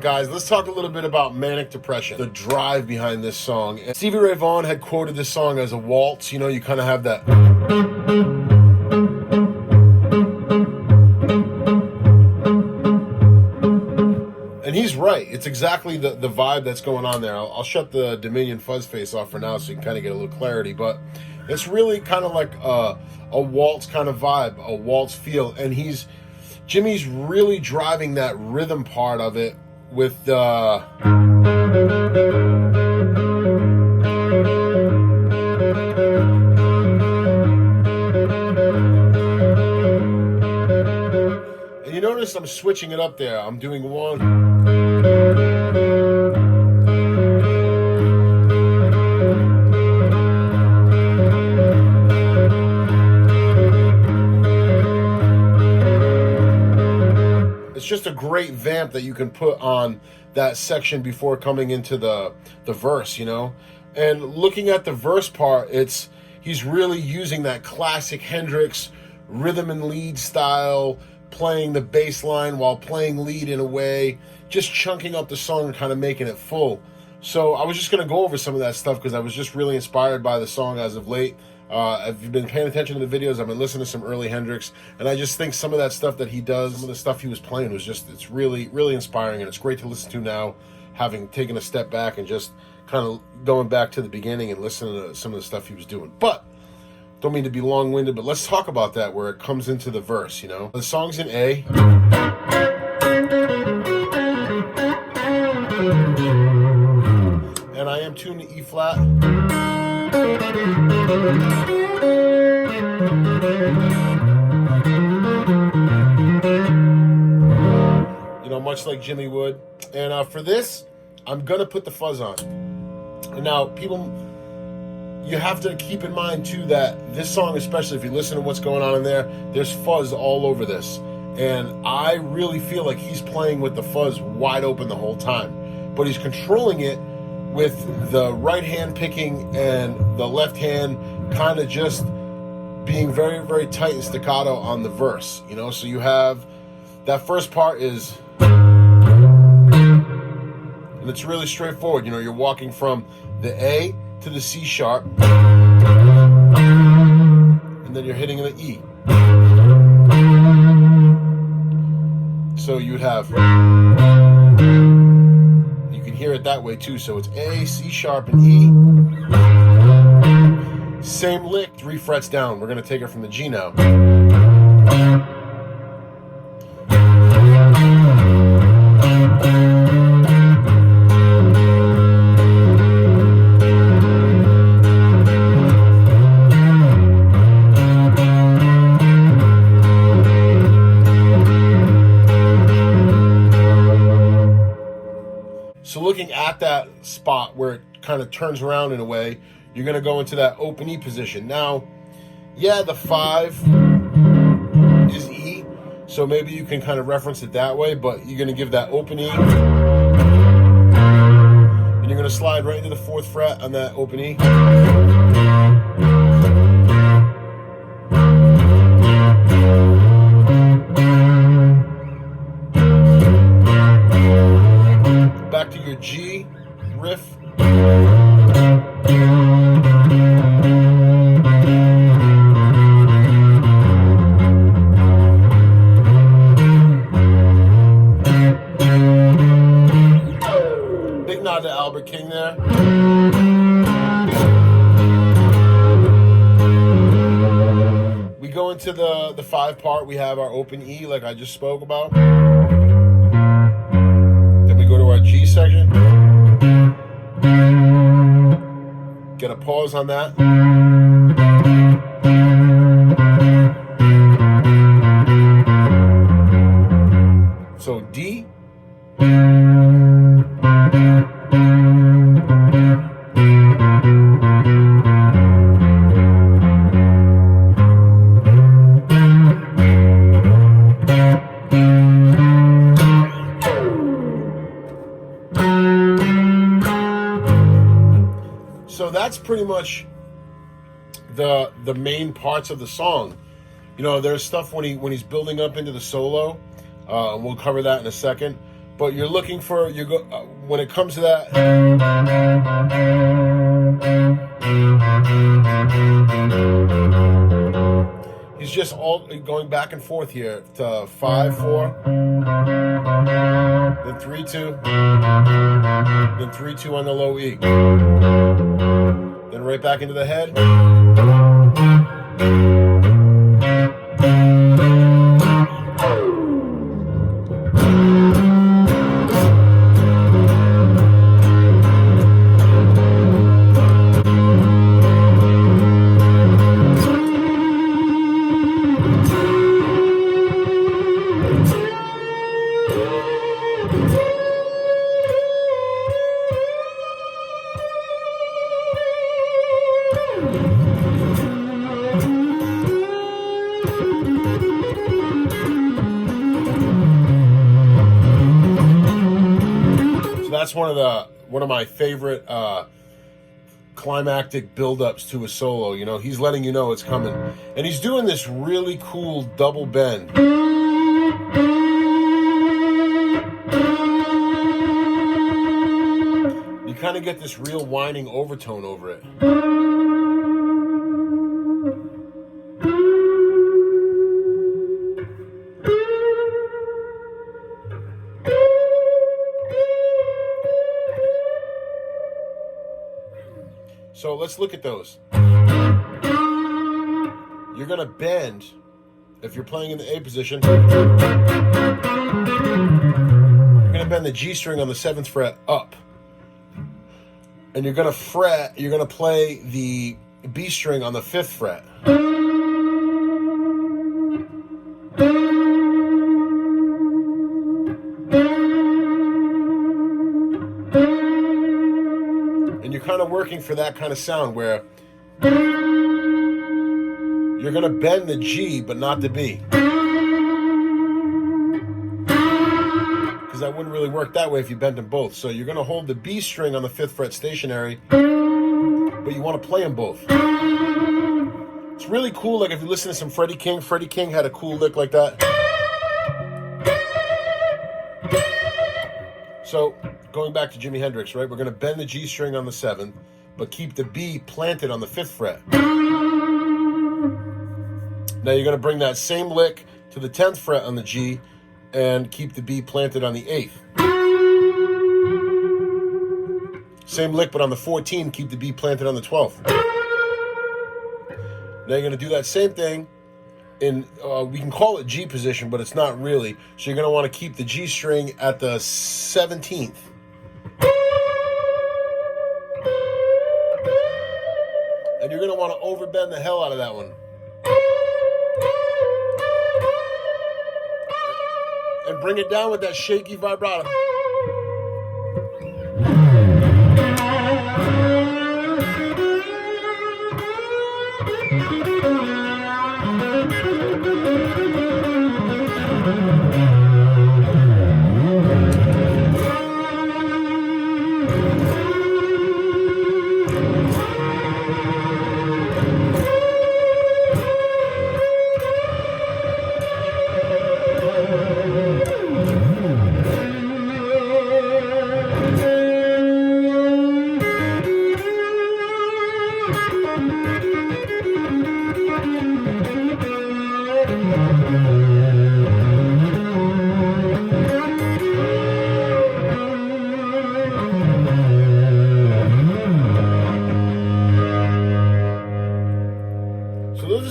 Guys, let's talk a little bit about Manic Depression, the drive behind this song. And Stevie Ray Vaughan had quoted this song as a waltz. You know, you kind of have that. And he's right. It's exactly the vibe that's going on there. I'll shut the Dominion fuzz face off for now so you can kind of get a little clarity. But it's really kind of like a waltz kind of vibe, a waltz feel. And Jimi's really driving that rhythm part of it with and you notice I'm switching it up there. I'm doing one. Just a great vamp that you can put on that section before coming into the verse, you know. And looking at the verse part, he's really using that classic Hendrix rhythm and lead style, playing the bass line while playing lead in a way, just chunking up the song and kind of making it full. So I was just going to go over some of that stuff because I was just really inspired by the song as of late. If you've been paying attention to the videos, I've been listening to some early Hendrix, and I just think some of that stuff that he does, some of the stuff he was playing it's really, really inspiring, and it's great to listen to now, having taken a step back and just kind of going back to the beginning and listening to some of the stuff he was doing. But, don't mean to be long-winded, but let's talk about that where it comes into the verse, you know. The song's in A. And I am tuned to E flat. You know, much like Jimi would. And for this, I'm going to put the fuzz on. And now, people, you have to keep in mind, too, that this song, especially if you listen to what's going on in there, there's fuzz all over this. And I really feel like he's playing with the fuzz wide open the whole time. But he's controlling it with the right hand picking and the left hand kind of just being very, very tight and staccato on the verse, you know. So you have that first part is, and it's really straightforward, you know. You're walking from the A to the C sharp, and then you're hitting the E. So you would have, you can hear it that way too. So it's A, C sharp, and E. Same lick, 3 frets down. We're going to take it from the G now. So looking at that spot where it kind of turns around in a way, you're going to go into that open E position. Now, yeah, the 5 is E, so maybe you can kind of reference it that way, but you're going to give that open E, and you're going to slide right into the 4th fret on that open E. Back to your G, riff. Big nod to Albert King there. We go into the 5 part. We have our open E like I just spoke about. Go to our G section, get a pause on that, so D, so that's pretty much the main parts of the song. You know, there's stuff when he's building up into the solo. We'll cover that in a second. But you're looking for when it comes to that. He's just all going back and forth here to 5/4, then 3/2, then 3/2 on the low E, then right back into the head. That's one of my favorite climactic buildups to a solo. You know, he's letting you know it's coming, and he's doing this really cool double bend. You kind of get this real whining overtone over it. So let's look at those. You're going to bend, if you're playing in the A position, you're going to bend the G string on the 7th fret up. And you're going to fret, you're going to play the B string on the 5th fret. And you're kind of working for that kind of sound where you're going to bend the G but not the B. Because that wouldn't really work that way if you bent them both. So you're going to hold the B string on the 5th fret stationary, but you want to play them both. It's really cool. Like if you listen to some Freddie King had a cool lick like that. So going back to Jimi Hendrix, right? We're going to bend the G string on the 7th, but keep the B planted on the 5th fret. Now you're going to bring that same lick to the 10th fret on the G and keep the B planted on the 8th. Same lick, but on the 14, keep the B planted on the 12th. Now you're going to do that same thing in, we can call it G position, but it's not really. So you're going to want to keep the G string at the 17th. And you're going to want to overbend the hell out of that one. And bring it down with that shaky vibrato.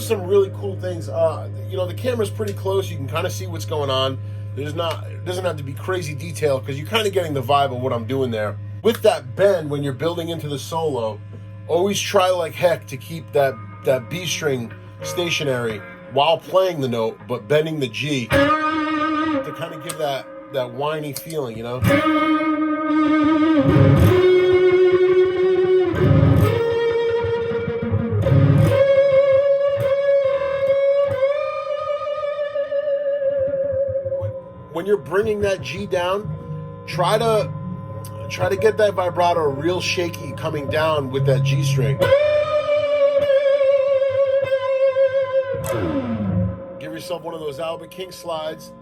Some really cool things. You know, the camera's pretty close. You can kind of see what's going on. It doesn't have to be crazy detailed because you're kind of getting the vibe of what I'm doing there. With that bend, when you're building into the solo, always try like heck to keep that B string stationary while playing the note, but bending the G to kind of give that whiny feeling, you know? When you're bringing that G down, try to get that vibrato real shaky coming down with that G string. Give yourself one of those Albert King slides,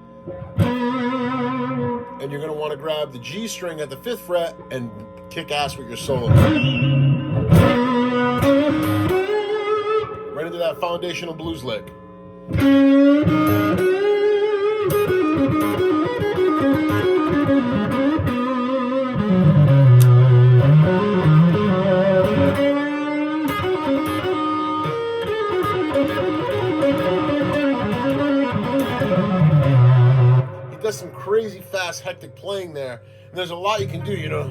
and you're going to want to grab the G string at the 5th fret and kick ass with your solo. Right into that foundational blues lick. Does some crazy fast hectic playing there, and there's a lot you can do, you know.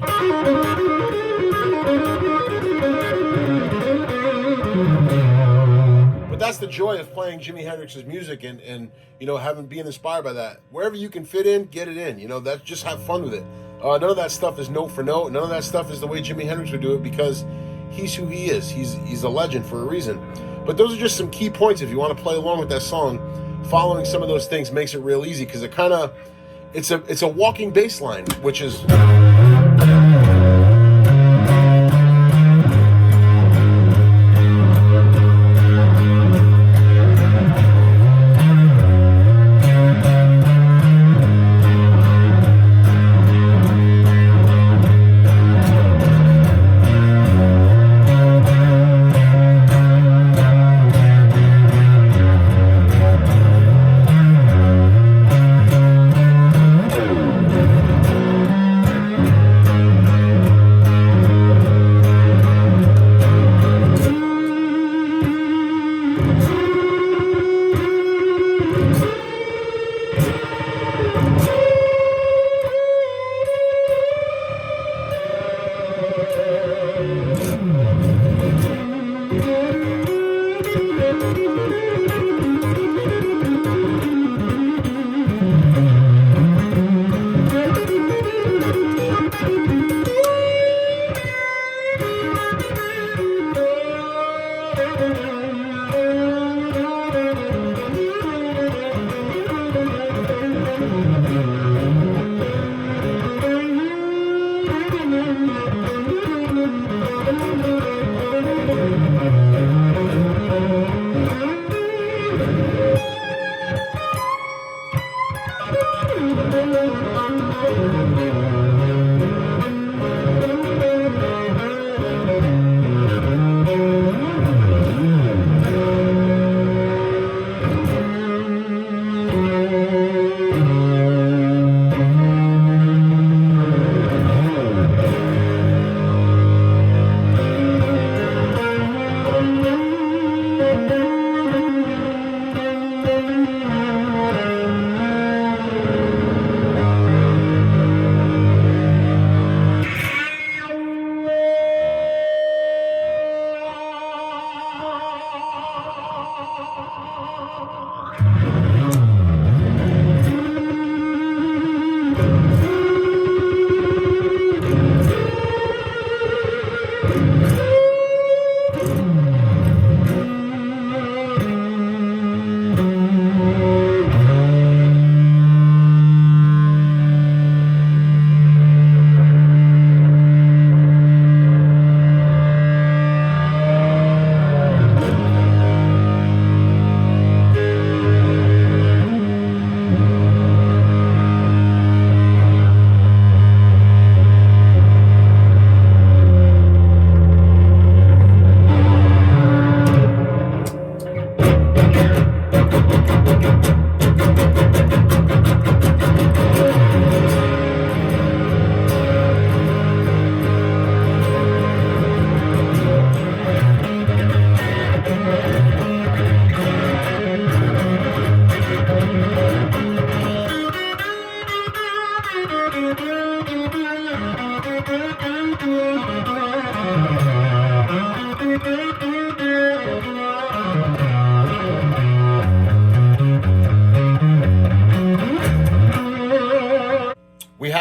But that's the joy of playing Jimi Hendrix's music and you know, being inspired by that. Wherever you can fit in, get it in, you know. That's just have fun with it. None of that stuff is note for note. None of that stuff is the way Jimi Hendrix would do it, because he's who he is. He's a legend for a reason. But those are just some key points if you want to play along with that song. Following some of those things makes it real easy, because it's a walking bass line, which is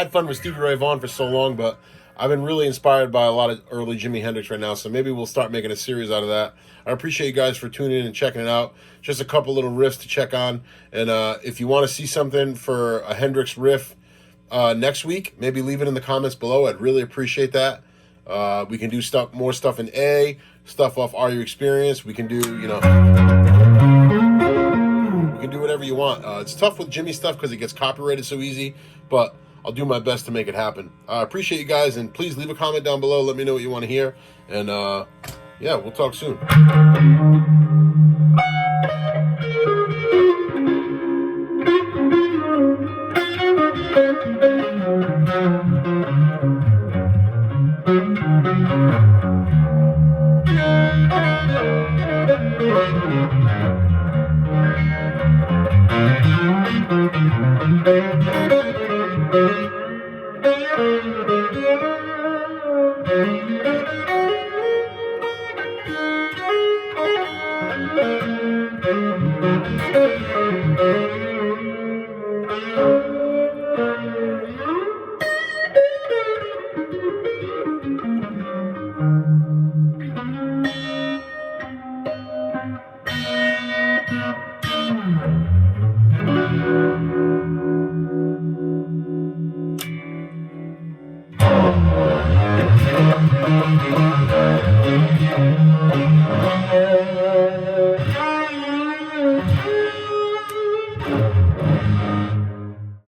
had fun with Stevie Ray Vaughan for so long, but I've been really inspired by a lot of early Jimi Hendrix right now, so maybe we'll start making a series out of that. I appreciate you guys for tuning in and checking it out. Just a couple little riffs to check on, and if you want to see something for a Hendrix riff next week, maybe leave it in the comments below. I'd really appreciate that. We can do more stuff in A, stuff off Are You Experienced. We can do, you know, we can do whatever you want. It's tough with Jimi stuff because it gets copyrighted so easy, but I'll do my best to make it happen. I appreciate you guys, and please leave a comment down below. Let me know what you want to hear, and yeah, we'll talk soon.